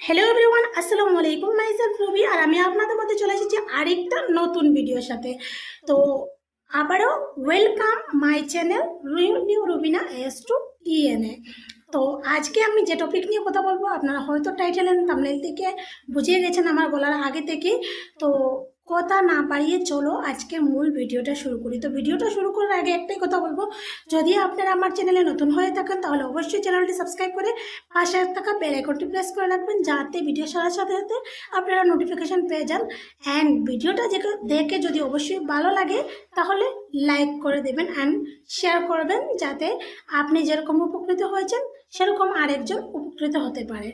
Hello everyone, আসসালামু আলাইকুম। Myself Ruby, আর আমি আপনাদের মধ্যে চলে এসেছি আরেকটা নতুন ভিডিওর সাথে। তো আবারও welcome my channel new Rubina S2TNA। তো আজকে আমি যে টপিক নিয়ে কথা বলবো, আপনারা হয়তো টাইটেল এন্ড থাম্বনেল থেকে বুঝিয়ে গেছেন আমার বলার আগে থেকে। তো কথা না বাড়িয়ে চলো আজকের মূল ভিডিওটা শুরু করি। তো ভিডিওটা শুরু করার আগে একটাই কথা বলবো, যদি আপনারা আমার চ্যানেলে নতুন হয়ে থাকেন তাহলে অবশ্যই চ্যানেলটি সাবস্ক্রাইব করে পাশে থাকা বেল আইকনটি প্রেস করে রাখবেন, যাতে ভিডিও ছাড়ার সাথে সাথে আপনারা নোটিফিকেশন পেয়ে যান। অ্যান্ড ভিডিওটা দেখে যদি অবশ্যই ভালো লাগে তাহলে লাইক করে দেবেন অ্যান্ড শেয়ার করবেন, যাতে আপনি যেরকম উপকৃত হয়েছেন সেরকম আরেকজন উপকৃত হতে পারে।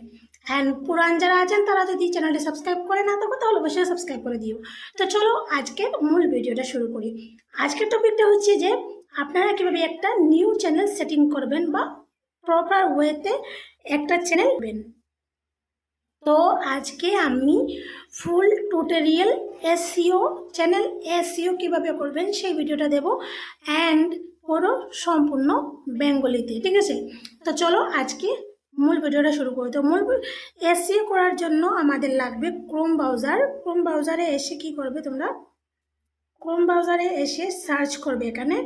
অ্যান্ড পুরান যারা আছেন তারা যদি চ্যানেলটি সাবস্ক্রাইব করে না থাকো তাহলে অবশ্যই সাবস্ক্রাইব করে দিও। তো চলো আজকের মূল ভিডিওটা শুরু করি। আজকের টপিকটা হচ্ছে যে আপনারা কীভাবে একটা নিউ চ্যানেল সেটিং করবেন বা প্রপার ওয়েতে একটা চ্যানেল নেবেন। তো আজকে আমি ফুল টিউটোরিয়াল এসইও চ্যানেল এসইও কীভাবে করবেন সেই ভিডিওটা দেব, অ্যান্ড পুরো সম্পূর্ণ বেঙ্গলিতে, ঠিক আছে? তো চলো আজকে মূল ভিডিওটা শুরু করি। তো মূল এসইও করার জন্য আমাদের লাগবে ক্রোম ব্রাউজার। ক্রোম ব্রাউজারে এসে কি করবে তোমরা, ক্রোম ব্রাউজারে এসে সার্চ করবে এখানে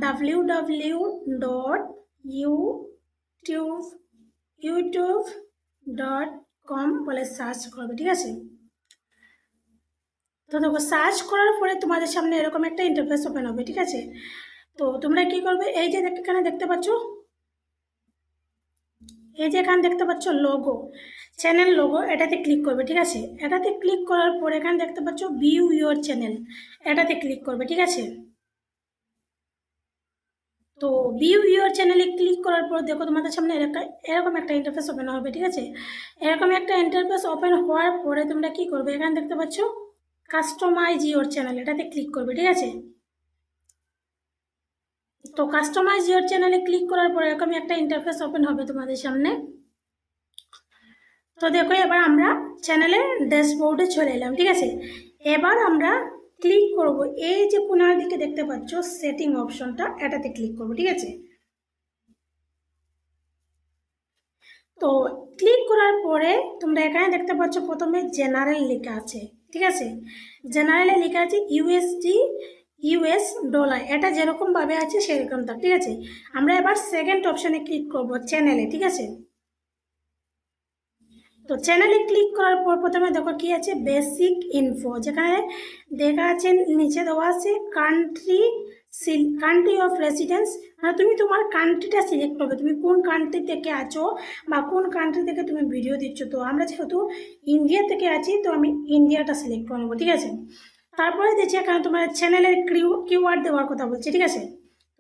www.youtube.com বলে সার্চ করবে, ঠিক আছে? তো দেখো সার্চ করার পরে তোমাদের সামনে এরকম একটা ইন্টারফেস ওপেন হবে, ঠিক আছে? তো তোমরা কি করবে, এই যে এখানে দেখতে পাচ্ছ, এই যে এখানে দেখতে পাচ্ছ লোগো, চ্যানেল লোগো, এটাতে ক্লিক করবে, ঠিক আছে? এটাতে ক্লিক করার পরে এখানে দেখতে পাচ্ছ ভিউ ইউর চ্যানেল, এটাতে ক্লিক করবে, ঠিক আছে? তো ভিউ ইউর চ্যানেলে ক্লিক করার পর দেখো তোমাদের সামনে এরকম একটা ইন্টারফেস ওপেন হবে, ঠিক আছে? এরকম একটা ইন্টারফেস ওপেন হওয়ার পরে তোমরা কি করবে, এখানে দেখতে পাচ্ছ কাস্টমাইজ ইউর চ্যানেল, এটাতে ক্লিক করবে, ঠিক আছে? তো কাস্টমাইজ ইউর চ্যানেলে ক্লিক করার পরে এরকম একটা ইন্টারফেস ওপেন হবে তোমাদের সামনে। তো দেখো এবার আমরা চ্যানেলের ড্যাশবোর্ডে চলে এলাম, ঠিক আছে? এবার আমরা ক্লিক করব এই যে কোনার দিকে দেখতে পাচ্ছ সেটিং অপশনটা, এটাতে ক্লিক করব, ঠিক আছে? তো ক্লিক করার পরে তোমরা এখানে দেখতে পাচ্ছ প্রথমে জেনারেল লেখা আছে, ঠিক আছে? জেনারেলে লেখা আছে US ডলার, এটা যেরকমভাবে আছে সেরকম থাক, ঠিক আছে? আমরা এবার সেকেন্ড অপশনে ক্লিক করব চ্যানেলে, ঠিক আছে? তো চ্যানেলে ক্লিক করার পর প্রথমে দেখো কি আছে, বেসিক ইনফো, যেখানে দেখা আছে নিচে দেওয়া আছে কান্ট্রি অফ রেসিডেন্স, মানে তুমি তোমার কান্ট্রিটা সিলেক্ট করবে, তুমি কোন কান্ট্রি থেকে আছো বা কোন কান্ট্রি থেকে তুমি ভিডিও দিচ্ছ। তো আমরা যেহেতু ইন্ডিয়া থেকে আছি তো আমি ইন্ডিয়াটা সিলেক্ট করে নেবো, ঠিক আছে? তারপরে দেখছি এখানে তোমার চ্যানেলের কিওয়ার্ড দেওয়ার কথা বলছে, ঠিক আছে?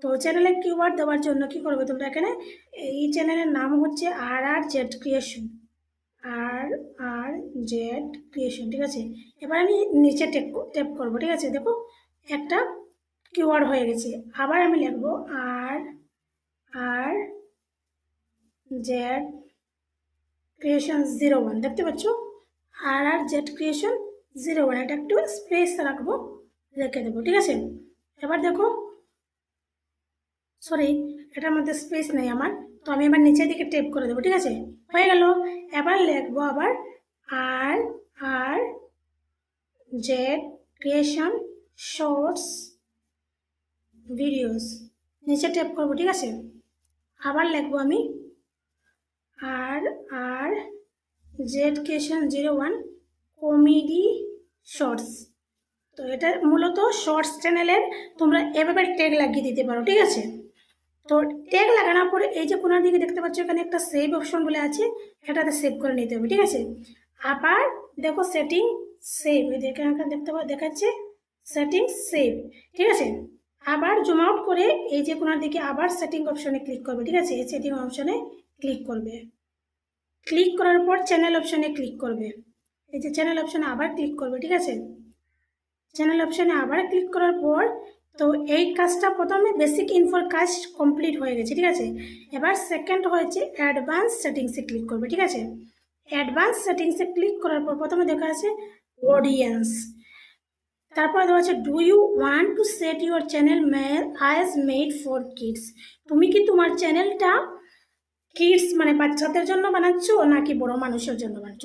তো চ্যানেলের কিওয়ার্ড দেওয়ার জন্য কি করবে তোমরা, এখানে এই চ্যানেলের নাম হচ্ছে RRZ ক্রিয়েশন, RRZ ক্রিয়েশন, ঠিক আছে? এবার আমি নিচে ট্যাপ করবো, ঠিক আছে? দেখো একটা কিওয়ার্ড হয়ে গেছে। আবার আমি লিখবো RRZ ক্রিয়েশন 01, দেখতে পাচ্ছ RRZ ক্রিয়েশন 01, এটা একটু স্পেস রাখবো, রেখে দেবো, ঠিক আছে? এবার দেখো, সরি এটার মধ্যে স্পেস নেই আমার, তো আমি এবার নিচের দিকে টেপ করে দেবো, ঠিক আছে? হয়ে গেল। এবার লিখবো আবার RRZ ক্রিয়েশন শর্টস ভিডিওস, নিচে টেপ করবো, ঠিক আছে? আবার লিখবো আমি RRZ ক্রিয়েশন 01 কমেডি শর্টস। তো এটা মূলত শর্টস চ্যানেলের তোমরা এভাবে ট্যাগ লাগিয়ে দিতে পারো, ঠিক আছে? তো ট্যাগ লাগানোর পরে এই যে কোনার দিকে দেখতে পাচ্ছ এখানে একটা সেভ অপশন বলে আছে, এটাতে সেভ করে নিতে হবে, ঠিক আছে? আবার দেখো সেটিং সেভ, এখানে দেখতে দেখাচ্ছে সেটিং সেভ, ঠিক আছে? আবার জুম আউট করে এই যে কোনার দিকে আবার সেটিং অপশনে ক্লিক করবে, ঠিক আছে? এই সেটিং অপশনে ক্লিক করবে, ক্লিক করার পর চ্যানেল অপশনে ক্লিক করবে, এই যে চ্যানেল অপশনে আবার ক্লিক করবে, ঠিক আছে? চ্যানেল অপশনে আবার ক্লিক করার পর তো এই কাজটা প্রথমে বেসিক ইনফোর কাজ কমপ্লিট হয়ে গেছে, ঠিক আছে? এবার সেকেন্ড হয়েছে অ্যাডভান্স সেটিংসে ক্লিক করবে, ঠিক আছে? অ্যাডভান্স সেটিংসে ক্লিক করার পর প্রথমে দেখা আছে অডিয়েন্স, তারপরে দেওয়া আছে do you want to set your channel as made for kids, তুমি কি তোমার চ্যানেলটা কিডস মানে বাচ্চাদের জন্য বানাচ্ছ নাকি বড় মানুষের জন্য বানাচ্ছ।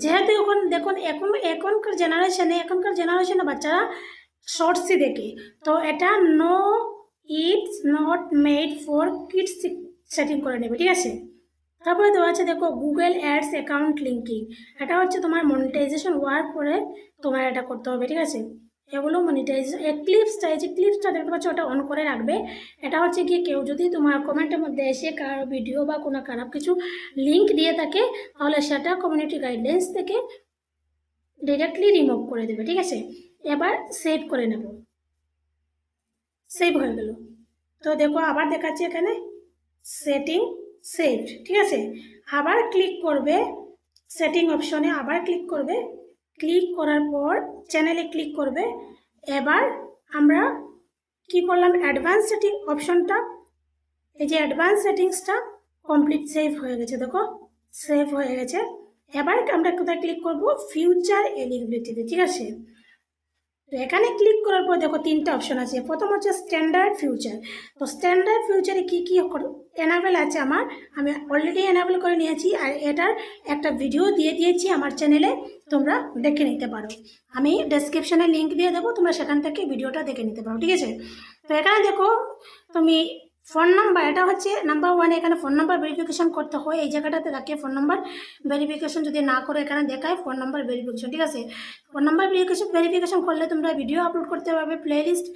যেহেতু এখন দেখুন এখনকার জেনারেশনে বাচ্চারা শর্টসই দেখে, তো এটা no it's not made for kids setting করে নেবে, ঠিক আছে। তারপরে দেওয়া আছে দেখো গুগল অ্যাডস অ্যাকাউন্ট লিঙ্কিং, এটা হচ্ছে তোমার মনিটাইজেশন ওয়ার্ক করে তোমার এটা করতে হবে, ঠিক আছে। এগুলো মনিটাইজেশন ক্লিপসটা, এই যে ক্লিপসটা দেখতে পাচ্ছ ওটা অন করে রাখবে। এটা হচ্ছে কি কেউ যদি তোমার কমেন্টের মধ্যে এসে কারো ভিডিও বা কোনো খারাপ কিছু লিঙ্ক দিয়ে থাকে তাহলে সেটা কমিউনিটি গাইডলাইন্স থেকে ডিরেক্টলি রিমুভ করে দেবে, ঠিক আছে। এবার সেভ করে নেব, সেভ হয়ে গেল। তো দেখো আবার দেখাচ্ছি এখানে সেটিং সেভড, ঠিক আছে। আবার ক্লিক করবে সেটিং অপশনে, আবার ক্লিক করবে, ক্লিক করার পর চ্যানেলে ক্লিক করবে। এবার আমরা কি করলাম, অ্যাডভান্স সেটিং অপশনটা, এই যে অ্যাডভান্স সেটিংসটা কমপ্লিট সেভ হয়ে গেছে, দেখো সেভ হয়ে গেছে। এবার আমরা কোথায় ক্লিক করব, ফিউচার এলিজিবিলিটিতে, ঠিক আছে। তো এখানে ক্লিক করার পর দেখো তিনটা অপশন আছে। প্রথম হচ্ছে স্ট্যান্ডার্ড ফিউচার। তো স্ট্যান্ডার্ড ফিউচারে কি কি এনাবেল আছে আমি অলরেডি এনাবেল করে নিয়েছি, আর এটার একটা ভিডিও দিয়ে দিয়েছি আমার চ্যানেলে, তোমরা দেখে নিতে পারো। আমি ডেসক্রিপশনে লিঙ্ক দিয়ে দেবো, তোমরা সেখান থেকে ভিডিওটা দেখে নিতে পারো, ঠিক আছে। তো এখানে দেখো তুমি ফোন নাম্বার, এটা হচ্ছে নাম্বার 1, এখানে ফোন নাম্বার ভেরিফিকেশন করতে হয়। এই জায়গাটাতে রাখে ফোন নাম্বার ভেরিফিকেশন যদি না করে এখানে দেখায় ফোন নাম্বার ভেরিফিকেশন, ঠিক আছে। ফোন নাম্বার ভেরিফিকেশন করলে তোমরা ভিডিও আপলোড করতে পারবে, প্লেলিস্ট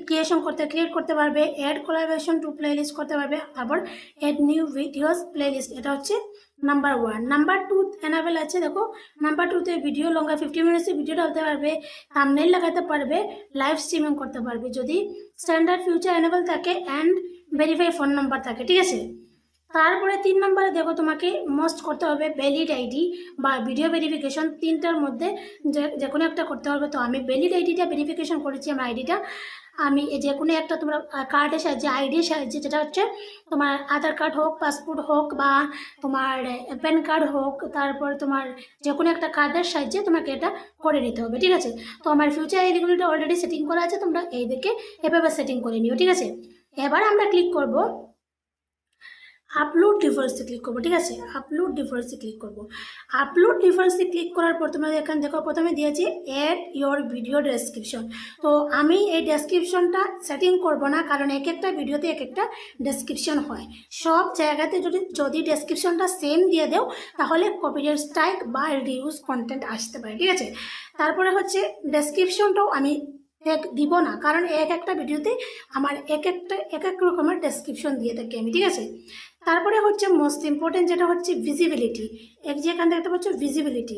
ক্রিয়েট করতে পারবে, অ্যাড কোলাবোরেশন টু প্লেলিস্ট করতে পারবে, তারপর অ্যাড নিউ ভিডিওস প্লেলিস্ট, এটা হচ্ছে নাম্বার 1। নাম্বার 2 এনাবেল আছে, দেখো নাম্বার 2তে ভিডিও লঙ্গা 50 মিনিটসে ভিডিও ডালতে পারবে, থাম্বনেল লাগাতে পারবে, লাইভ স্ট্রিমিং করতে পারবে যদি স্ট্যান্ডার্ড ফিউচার এনাবেল থাকে অ্যান্ড ভেরিফাই ফোন নাম্বার থাকে, ঠিক আছে। তারপরে 3 নম্বরে দেখো তোমাকে মাস্ট করতে হবে ভ্যালিড আইডি বা ভিডিও ভেরিফিকেশন, তিনটার মধ্যে যে কোনো একটা করতে হবে। তো আমি ভ্যালিড আইডিটা ভেরিফিকেশন করেছি, আমার আইডিটা আমি যে কোনো একটা তোমরা কার্ডের সাহায্যে, আইডির সাহায্যে, যেটা হচ্ছে তোমার আধার কার্ড হোক, পাসপোর্ট হোক বা তোমার প্যান কার্ড হোক, তারপর তোমার যে কোনো একটা কার্ডের সাহায্যে তোমাকে এটা করে নিতে হবে, ঠিক আছে। তো আমার ফিউচার আইডিগুলোটা অলরেডি সেটিং করা আছে, তোমরা এই দিকে এভাবে সেটিং করে নিও, ঠিক আছে। এবার আমরা ক্লিক করব আপলোড ডিফল্টসে ক্লিক করবো, ঠিক আছে। আপলোড ডিফল্টসে ক্লিক করবো। আপলোড ডিফল্টসে ক্লিক করার পর তোমরা এখানে দেখো প্রথমে দিয়েছি অ্যাড ইয়োর ভিডিও ডেসক্রিপশন। তো আমি এই ডেসক্রিপশনটা সেটিং করব না, কারণ এক একটা ভিডিওতে এক একটা ডেসক্রিপশন হয়। সব জায়গাতে যদি ডেসক্রিপশনটা সেম দিয়ে দেও তাহলে কপিরাইট স্ট্রাইক বা রিউজ কন্টেন্ট আসতে পারে, ঠিক আছে। তারপরে হচ্ছে ডেসক্রিপশনটাও আমি দিব না, কারণ এক একটা ভিডিওতে আমার এক এক রকমের ডেসক্রিপশন দিয়ে থাকি আমি, ঠিক আছে। তারপরে হচ্ছে মোস্ট ইম্পর্টেন্ট যেটা হচ্ছে ভিজিবিলিটি, যেখান দেখতে পাচ্ছ ভিজিবিলিটি,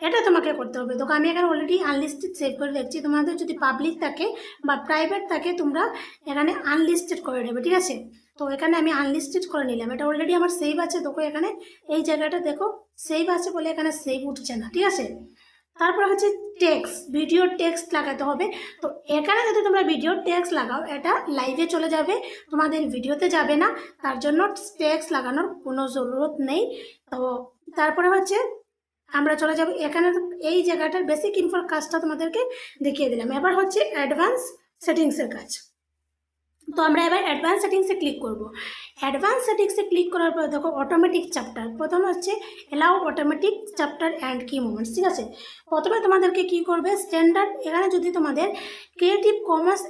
এটা তোমাকে করতে হবে। তো আমি এখানে অলরেডি আনলিস্টেড সেভ করে দেখছি, তোমাদের যদি পাবলিক থাকে বা প্রাইভেট থাকে তোমরা এখানে আনলিস্টেড করে নেবে, ঠিক আছে। তো এখানে আমি আনলিস্টেড করে নিলাম, এটা অলরেডি আমার সেভ আছে। দেখো এখানে এই জায়গাটা দেখো সেভ আছে বলে এখানে সেভ উঠছে না, ঠিক আছে। তারপরে হচ্ছে টেক্সট, ভিডিও টেক্সট লাগাতে হবে। তো এখানে যদি তোমরা ভিডিও টেক্সট লাগাও এটা লাইভে চলে যাবে, তোমাদের ভিডিওতে যাবে না, তার জন্য টেক্সট লাগানোর কোনো জরুরত নেই। তো তারপরে হচ্ছে আমরা চলে যাব এখানে, এই জায়গাটার বেসিক ইনফোর কাজটা তোমাদেরকে দেখিয়ে দিলাম। এবার হচ্ছে অ্যাডভান্স সেটিংসের কাজ। তো আমরা এবার অ্যাডভান্স সেটিংসে ক্লিক করব। অ্যাডভান্স সেটিংসে ক্লিক করার পর দেখো অটোমেটিক চ্যাপ্টার, প্রথম হচ্ছে এলাও অটোমেটিক চ্যাপ্টার অ্যান্ড কি মুভমেন্টস, ঠিক আছে। প্রথমে তোমাদেরকে কি করবে, স্ট্যান্ডার্ড, এখানে যদি তোমাদের ক্রিয়েটিভ কমার্স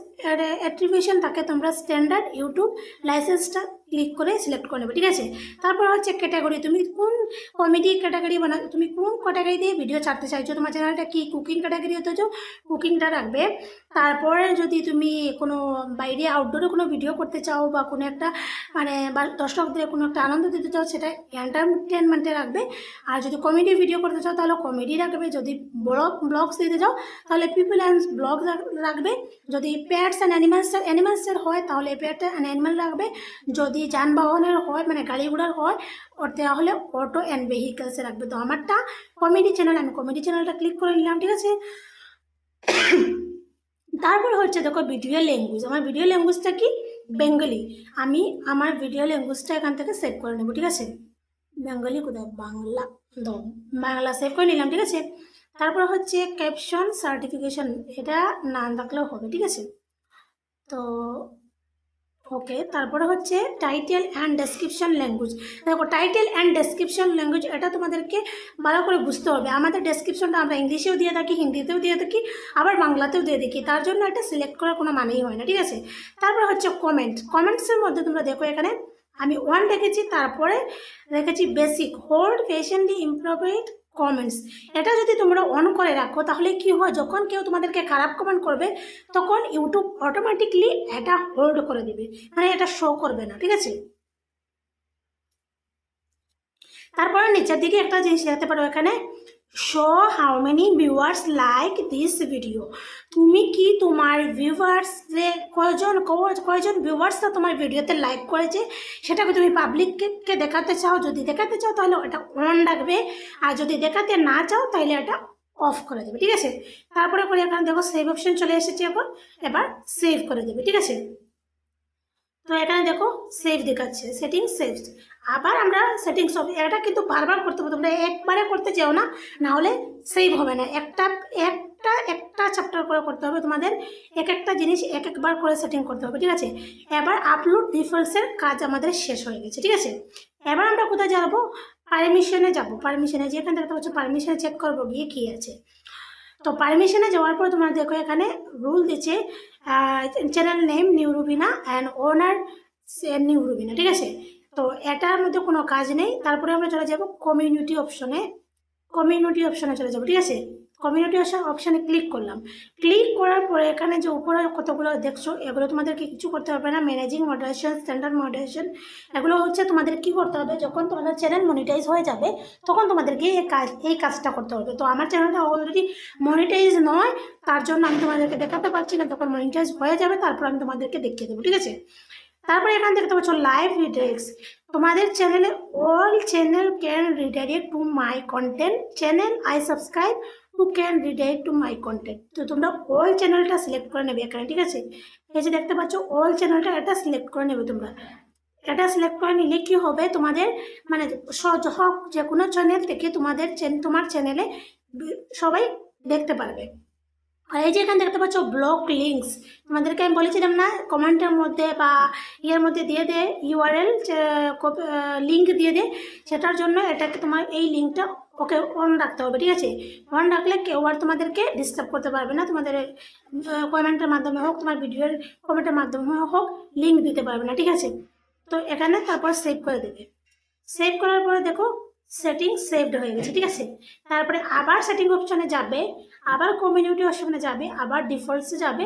অ্যাট্রিবিউশন থাকে তোমরা স্ট্যান্ডার্ড ইউটিউব লাইসেন্সটা ক্লিক করে সিলেক্ট করে নেবে, ঠিক আছে। তারপর হচ্ছে ক্যাটাগরি, তুমি কোন কমেডি ক্যাটাগরি তুমি কোন ক্যাটাগরি দিয়ে ভিডিও ছাড়তে চাইছো, তোমার চ্যানেলটা কি কুকিং ক্যাটাগরি হতে চাও কুকিংটা রাখবে। তারপরে যদি তুমি কোনো বাইরে আউটডোরে কোনো ভিডিও করতে চাও বা কোনো একটা মানে বা দর্শকদের কোনো একটা আনন্দ দিতে চাও সেটা এন্টারটেনমেন্টে রাখবে। আর যদি কমেডি ভিডিও করতে চাও তাহলে কমেডি রাখবে, যদি ব্লগস দিতে চাও তাহলে পিপল অ্যান্ড ব্লগ রাখবে, যদি পেটস অ্যান্ড অ্যানিমালসের হয় তাহলে পেট অ্যান্ড অ্যানিমাল রাখবে, যদি যানবাহনের হয় মানে গাড়ি ঘোড়ার হয় তাহলে অটো অ্যান্ড ভেহিকেলসে রাখবে। তো আমারটা কমেডি চ্যানেল, আমি কমেডি চ্যানেলটা ক্লিক করে নিলাম, ঠিক আছে। তারপর হচ্ছে দেখো ভিডিও ল্যাঙ্গুয়েজ, আমার ভিডিও ল্যাঙ্গুয়েজটা কি বেঙ্গলি, আমি আমার ভিডিও ল্যাঙ্গুয়েজটা এখান থেকে সেভ করে নেব, ঠিক আছে। বেঙ্গলি কোথায়, বাংলা সেভ করে নিলাম, ঠিক আছে। তারপর হচ্ছে ক্যাপশন সার্টিফিকেশন, এটা না থাকলেও হবে, ঠিক আছে। তো ওকে, তারপরে হচ্ছে টাইটেল অ্যান্ড ডেসক্রিপশন ল্যাঙ্গুয়েজ। দেখো টাইটেল অ্যান্ড ডেসক্রিপশন ল্যাঙ্গুয়েজ এটা তোমাদেরকে ভালো করে বুঝতে হবে। আমাদের ডেসক্রিপশনটা আমরা ইংলিশেও দিয়ে থাকি, হিন্দিতেও দিয়ে থাকি, আবার বাংলাতেও দিয়ে থাকি, তার জন্য এটা সিলেক্ট করার কোনো মানেই হয় না, ঠিক আছে। তারপরে হচ্ছে কমেন্টসের মধ্যে তোমরা দেখো এখানে আমি 1 রেখেছি, তারপরে রেখেছি basic, hold patiently improvised comments. এটা যদি তোমরা অন করে রাখো তাহলে কি হয়, যখন কেউ তোমাদেরকে খারাপ কমেন্ট করবে তখন ইউটিউব অটোমেটিকলি এটা হোল্ড করে দিবে, মানে এটা শো করবে না, ঠিক আছে। তারপরে নিচের দিকে একটা জিনিস দেখতে পারো এখানে, show how many viewers like this video. তুমি কি তোমার ভিউয়ার্সে কয়জন ভিউয়ার্সরা তোমার ভিডিওতে লাইক করেছে সেটাকে তুমি পাবলিককে দেখাতে চাও। যদি দেখাতে চাও তাহলে ওটা অন রাখবে, আর যদি দেখাতে না চাও তাহলে এটা অফ করে দেবে, ঠিক আছে। তারপরে এখানে দেখো সেভ অপশন চলে এসেছে, এবার সেভ করে দেবে, ঠিক আছে। তো এখানে দেখো সেভ দেখাচ্ছে, সেটিংস সেভ। আবার আমরা সেটিংস এটা কিন্তু বারবার করতে হবে, তোমরা একবারে করতে চাও না, না হলে সেভ হবে না। একটা চ্যাপ্টার করে করতে হবে তোমাদের, একটা জিনিস একবার করে সেটিং করতে হবে, ঠিক আছে। এবার আপলোড ডিফল্টসের কাজ আমাদের শেষ হয়ে গেছে, ঠিক আছে। এবার আমরা কোথায় যাবো, পারমিশনে যাব। পারমিশনে যেখানে দেখতে পাচ্ছ পারমিশনে চেক করবো গিয়ে কী আছে। তো পারমিশনে যাওয়ার পর তোমরা দেখো এখানে রুল দিচ্ছে, channel name new Rubina and owner new Rubina, ঠিক আছে। তো এটার মধ্যে কোনো কাজ নেই। তারপরে আমরা চলে যাব কমিউনিটি অপশনে চলে যাব, ঠিক আছে। কমিউনিটি অপশানে ক্লিক করলাম। ক্লিক করার পরে এখানে যে উপরে কতগুলো দেখছো এগুলো তোমাদেরকে কিছু করতে হবে না। ম্যানেজিং মডারেশন, স্ট্যান্ডার্ড মডারেশন, এগুলো হচ্ছে তোমাদের কি করতে হবে, যখন তোমাদের চ্যানেল মনিটাইজ হয়ে যাবে তখন তোমাদেরকে এই কাজটা করতে হবে। তো আমার চ্যানেলটা অলরেডি মনিটাইজ নয়, তার জন্য আমি তোমাদেরকে দেখাতে পারছি না। তখন মনিটাইজ হয়ে যাবে তারপর আমি তোমাদেরকে দেখিয়ে দেবো, ঠিক আছে। তারপরে এখান দেখতে পাচ্ছ লাইভ রিডাইরেক্টস। তোমাদের চ্যানেলে all channel can redirect to my content, channel I subscribe to can redirect to my content. তো তোমরা অল চ্যানেলটা সিলেক্ট করে নেবে এখানে, ঠিক আছে। এই যে দেখতে পাচ্ছ অল চ্যানেলটা, এটা সিলেক্ট করে নেবে তোমরা। এটা সিলেক্ট করে নিলে কি হবে, তোমাদের মানে যে কোনো চ্যানেল থেকে তোমার চ্যানেলে সবাই দেখতে পারবে। আর এই যে এখানে দেখতে পাচ্ছ ব্লক লিঙ্কস, তোমাদেরকে আমি বলেছিলাম না কমেন্টের মধ্যে বা ইয়ের মধ্যে দিয়ে দে ইউআরএল লিঙ্ক দিয়ে দে, সেটার জন্য এটাকে তোমার এই লিঙ্কটা ওকে অন রাখতে হবে, ঠিক আছে। অন রাখলে কেউ আর তোমাদেরকে ডিস্টার্ব করতে পারবে না, তোমাদের কমেন্টের মাধ্যমে হোক, তোমার ভিডিওর কমেন্টের মাধ্যমে হোক, লিঙ্ক দিতে পারবে না, ঠিক আছে। তো এখানে তারপর সেভ করে দেবে। সেভ করার পরে দেখো সেটিং সেভড হয়ে গেছে, ঠিক আছে। তারপরে আবার সেটিং অপশনে যাবে, আবার কমিউনিটি অপশনে যাবে, আবার ডিফল্টসে যাবে।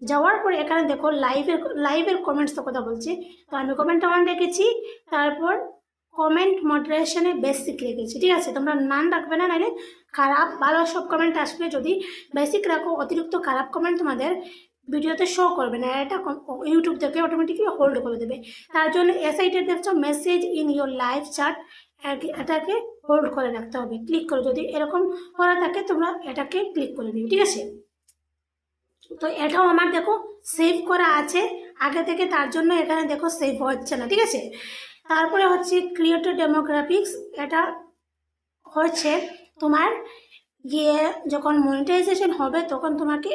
যাওয়ার পরে এখানে দেখো লাইভের কমেন্টসের কথা বলছে। তো আমি কমেন্ট অন রেখেছি, তারপর কমেন্ট মডারেশনে বেসিক রেখেছি, ঠিক আছে। তোমরা নান রাখবে না, নাহলে খারাপ ভালো সব কমেন্ট আসবে। যদি বেসিক রাখো অতিরিক্ত খারাপ কমেন্ট তোমাদের ভিডিওতে শো করবে না, এটা ইউটিউব থেকে অটোমেটিকলি হোল্ড করে দেবে। তার জন্য সাইটে দেখছো message in your live chat, এটাকে হোল্ড করে রাখতে হবে। ক্লিক করে যদি এরকম করা থাকে তোমরা এটাকে ক্লিক করে নিও, ঠিক আছে। তো এটাও আমার দেখো সেভ করা আছে আগে থেকে, তার জন্য এখানে দেখো সেভ হচ্ছে না, ঠিক আছে। তারপরে হচ্ছে ক্রিয়েটর ডেমোগ্রাফিক্স, এটা হচ্ছে তোমার গিয়ে যখন মনিটাইজেশন হবে তখন তোমাকে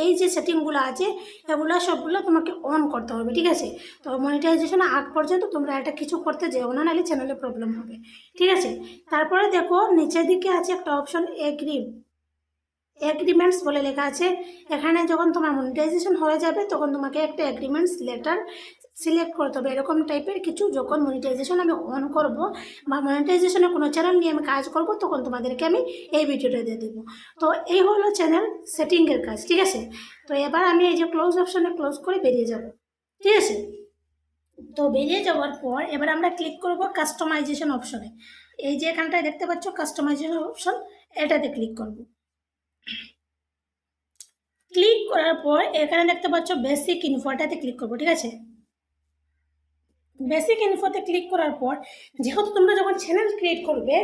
এই যে সেটিংগুলো আছে এগুলো সবগুলো তোমাকে অন করতে হবে, ঠিক আছে। তো মনিটাইজেশন আগ পর্যন্ত তোমরা এটা কিছু করতে যেও না, নাহলে চ্যানেলে প্রবলেম হবে, ঠিক আছে। তারপরে দেখো নিচের দিকে আছে একটা অপশন এগ্রিমেন্টস বলে লেখা আছে। এখানে যখন তোমার মনিটাইজেশন হয়ে যাবে তখন তোমাকে একটা এগ্রিমেন্টস লেটার সিলেক্ট করতে হবে, এরকম টাইপের কিছু। যখন মনিটাইজেশন আমি অন করব বা মনিটাইজেশনে কোনো চ্যানেল নিয়ে আমি কাজ করব তখন তোমাদেরকে আমি এই ভিডিওটা দিয়ে দেবো। তো এই হলো চ্যানেল সেটিংয়ের কাজ, ঠিক আছে। তো এবার আমি এই যে ক্লোজ অপশনে ক্লোজ করে বেরিয়ে যাব, ঠিক আছে। তো বেরিয়ে যাওয়ার পর এবার আমরা ক্লিক করব কাস্টমাইজেশন অপশনে। এই যে এখানটায় দেখতে পাচ্ছ কাস্টমাইজেশন অপশন, এটাতে ক্লিক করব। ক্লিক করার পর এখানে দেখতে পাচ্ছ বেসিক ইনফোটাতে ক্লিক করবো, ঠিক আছে। বেসিক ইনফোতে ক্লিক করার পর যেহেতু তোমরা যখন চ্যানেল ক্রিয়েট করবে,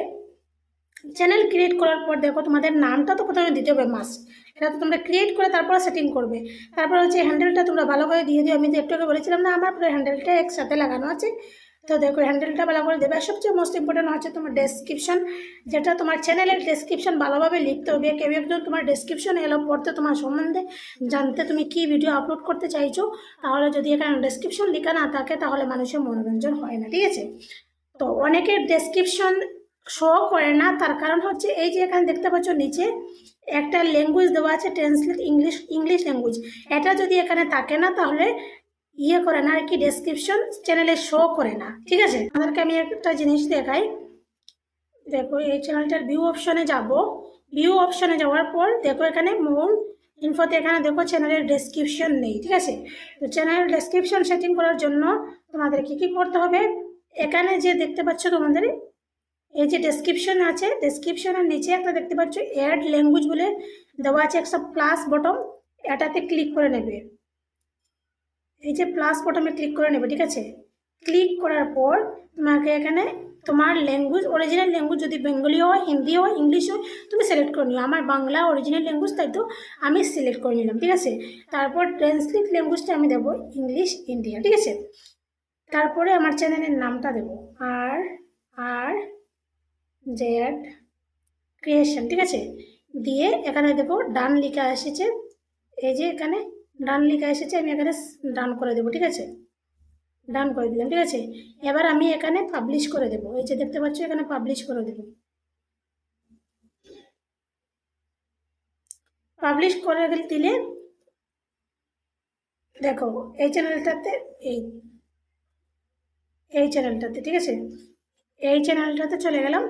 চ্যানেল ক্রিয়েট করার পর দেখো তোমাদের নামটা তো প্রথমে দিতে হবে মাস্ট, এটা তো তোমরা ক্রিয়েট করে তারপরে সেটিং করবে। তারপর হচ্ছে হ্যান্ডেলটা তোমরা ভালো করে দিয়ে দিও। আমি তো একটু আগে বলেছিলাম না আমার পুরো হ্যান্ডেলটা একসাথে লাগানো আছে, তো তো দেখো হ্যান্ডেলটা ভালো করে দেবে। আর সবচেয়ে মোস্ট ইম্পর্টেন্ট হচ্ছে তোমার ডেসক্রিপশন, যেটা তোমার চ্যানেলের ডেসক্রিপশন ভালোভাবে লিখতে হবে। কেউ একজন তোমার ডেসক্রিপশন এলো পড়তে, তোমার সম্বন্ধে জানতে, তুমি কি ভিডিও আপলোড করতে চাইছো, তাহলে যদি এখানে ডেসক্রিপশন লেখা না থাকে তাহলে মানুষের মনোরঞ্জন হয় না, ঠিক আছে। তো অনেকের ডেসক্রিপশন শো করে না, তার কারণ হচ্ছে এই যে এখানে দেখতে পাচ্ছ নিচে একটা ল্যাঙ্গুয়েজ দেওয়া আছে, ট্রান্সলেট ইংলিশ ল্যাঙ্গুয়েজ। এটা যদি এখানে থাকে না তাহলে করে না আর কি, ডেসক্রিপশন চ্যানেলে শো করে না, ঠিক আছে। আমাদেরকে আমি একটা জিনিস দেখাই। দেখো এই চ্যানেলটার ভিউ অপশনে যাব। ভিউ অপশনে যাওয়ার পর দেখো এখানে মোর ইনফোতে এখানে দেখো চ্যানেলের ডেসক্রিপশন নেই, ঠিক আছে। তো চ্যানেলের ডেসক্রিপশন সেটিং করার জন্য তোমাদের কি করতে হবে, এখানে যে দেখতে পাচ্ছ তোমাদের এই যে ডেসক্রিপশন আছে, ডেসক্রিপশনের নিচে একটা দেখতে পাচ্ছ অ্যাড ল্যাঙ্গুয়েজ বলে দেওয়া আছে, একটা প্লাস বটন, এটাতে ক্লিক করে নেবে। এই যে প্লাস বটনে ক্লিক করে নেবে, ঠিক আছে। ক্লিক করার পর তোমাকে এখানে তোমার ল্যাঙ্গুয়েজ, অরিজিনাল ল্যাঙ্গুয়েজ যদি বেঙ্গলি হয়, হিন্দি হয়, ইংলিশ হয়, তুমি সিলেক্ট করে নিও। আমার বাংলা অরিজিনাল ল্যাঙ্গুয়েজ, তাই তো আমি সিলেক্ট করে নিলাম, ঠিক আছে। তারপর ট্রান্সলেট ল্যাঙ্গুয়েজটা আমি দেবো ইংলিশ ইন্ডিয়া, ঠিক আছে। তারপরে আমার চ্যানেলের নামটা দেবো RRZ ক্রিয়েশন, ঠিক আছে। দিয়ে এখানে দেখো ডান লেখা এসেছে, এই যে এখানে ডান লেখা এসেছে, আমি এখানে ডান করে দেবো, ঠিক আছে। ডান করে দিলাম, ঠিক আছে। এবার আমি এখানে পাবলিশ করে দেবো, এই যে দেখতে পাচ্ছ এখানে পাবলিশ করে দেবো। পাবলিশ করে দিলে দেখো এই চ্যানেলটাতে এই চ্যানেলটাতে, ঠিক আছে, এই চ্যানেলটাতে চলে গেলাম।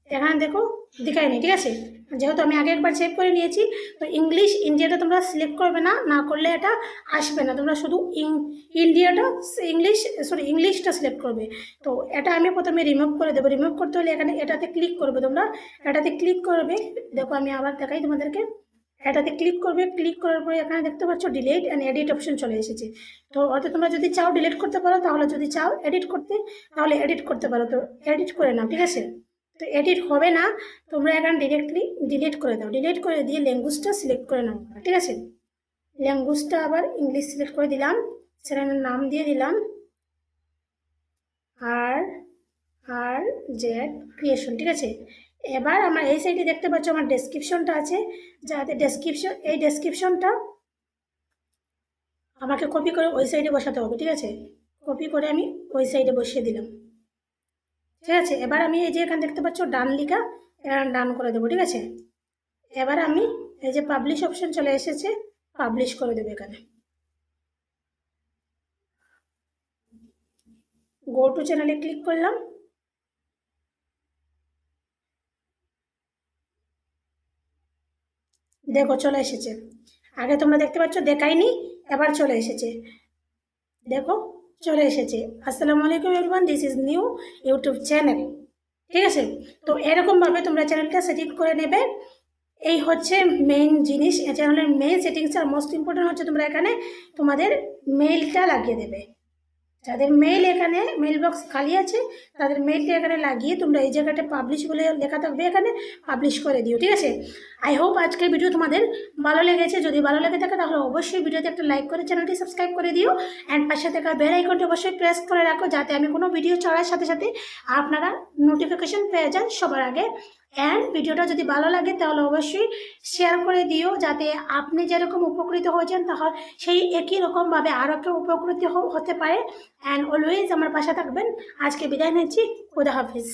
এখানে দেখো দেখায়নি, ঠিক আছে। যেহেতু আমি আগে একবার চেক করে নিয়েছি, তো ইংলিশ ইন্ডিয়াটা তোমরা সিলেক্ট করবে না, না করলে এটা আসবে না। তোমরা শুধু ইংলিশটা সিলেক্ট করবে। তো এটা আমি প্রথমে রিমুভ করে দেবো। রিমুভ করতে হলে এখানে এটাতে ক্লিক করবে, তোমরা এটাতে ক্লিক করবে। দেখো আমি আবার দেখাই তোমাদেরকে, এটাতে ক্লিক করবে। ক্লিক করার পরে এখানে দেখতে পাচ্ছ ডিলিট অ্যান্ড এডিট অপশন চলে এসেছে। তো অর্থাৎ তোমরা যদি চাও ডিলিট করতে পারো, তাহলে যদি চাও এডিট করতে তাহলে এডিট করতে পারো। তো এডিট করে নাও, ঠিক আছে। তো এডিট হবে না, তোমরা এখানে ডিরেক্টলি ডিলিট করে দাও। ডিলিট করে দিয়ে ল্যাঙ্গুয়েজটা সিলেক্ট করে নাও, ঠিক আছে। ল্যাঙ্গুয়েজটা আবার ইংলিশ সিলেক্ট করে দিলাম, চ্যানেলের নাম দিয়ে দিলাম RRZ ক্রিয়েশন, ঠিক আছে। এবার আমার এই সাইডে দেখতে পাচ্ছ আমার ডেসক্রিপশনটা আছে, যাতে এই ডেসক্রিপশনটা আমাকে কপি করে ওই সাইডে বসাতে হবে, ঠিক আছে। কপি করে আমি ওই সাইডে বসিয়ে দিলাম, ঠিক আছে। এবার আমি এই যে এখানে দেখতে পাচ্ছ ডান লিখা, এখানে ডান করে দেবো, ঠিক আছে। এবার আমি এই যে পাবলিশ অপশন চলে এসেছে, পাবলিশ করে দেবো। এখানে গো টু চ্যানেলে ক্লিক করলাম, দেখো চলে এসেছে। আগে তোমরা দেখতে পাচ্ছ দেখাইনি, এবার চলে এসেছে, দেখো চলে এসেছে। আসসালামু আলাইকুম everyone, this is new YouTube channel, ঠিক আছে। তো এরকমভাবে তোমরা চ্যানেলটা সেটিং করে নেবে। এই হচ্ছে মেইন জিনিস, চ্যানেলের মেইন সেটিংস। আর মোস্ট ইম্পর্টেন্ট হচ্ছে তোমরা এখানে তোমাদের মেইলটা লাগিয়ে দেবে। যাদের মেইল এখানে মেইল বক্স খালি আছে, তাদের মেইলটা এখানে লাগিয়ে তোমরা এই জায়গাটা পাবলিশ বলে লেখা থাকবে, এখানে পাবলিশ করে দিও, ঠিক আছে। আই হোপ আজকের ভিডিও তোমাদের ভালো লেগেছে। যদি ভালো লেগে থাকে তাহলে অবশ্যই ভিডিওতে একটা লাইক করে চ্যানেলটি সাবস্ক্রাইব করে দিও। অ্যান্ড পাশে থাকা বেল আইকনটি অবশ্যই প্রেস করে রাখো, যাতে আমি কোনো ভিডিও ছাড়ার সাথে সাথে আপনারা নোটিফিকেশন পেয়ে যান সবার আগে। অ্যান্ড ভিডিওটা যদি ভালো লাগে তাহলে অবশ্যই শেয়ার করে দিও, যাতে আপনি যেরকম উপকৃত হয়েছেন তাহলে সেই একই রকমভাবে আরও কেউ উপকৃত হতে পারে। অ্যান্ড অলওয়েজ আমার পাশে থাকবেন। আজকে বিদায় নিচ্ছি, খুদা হাফিজ।